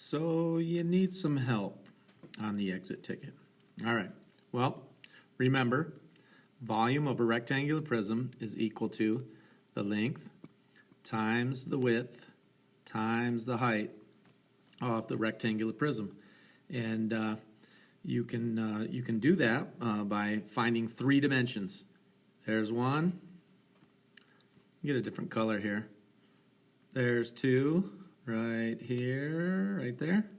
So you need some help on the exit ticket. All right, well, remember, volume of a rectangular prism is equal to the length times the width times the height of the rectangular prism. And you can do that by finding three dimensions. There's one. Get a different color here. There's two right here, right there.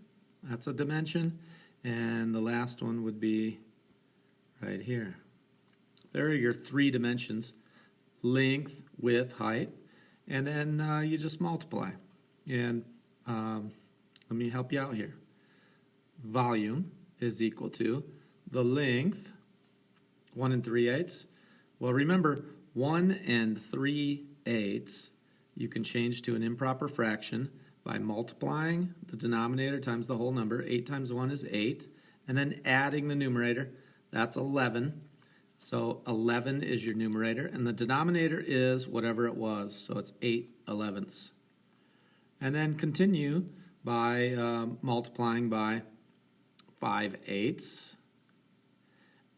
That's a dimension. And the last one would be right here. There are your three dimensions: length, width, height. And then you just multiply. And let me help you out here. Volume is equal to the length, 1 3/8. Well, remember, 1 3/8 you can change to an improper fraction by multiplying the denominator times the whole number. 8 times 1 is 8. And then adding the numerator. That's 11. So 11 is your numerator. And the denominator is whatever it was. So it's 8/11. And then continue by multiplying by 5/8.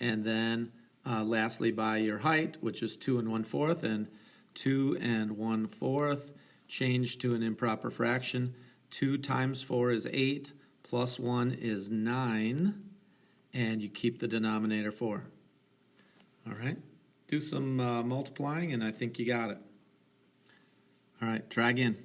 And then lastly by your height, which is 2 1/4. And 2 1/4 change to an improper fraction. 2 times 4 is 8, plus 1 is 9, and you keep the denominator 4. All right, do some multiplying, and I think you got it. All right, try again.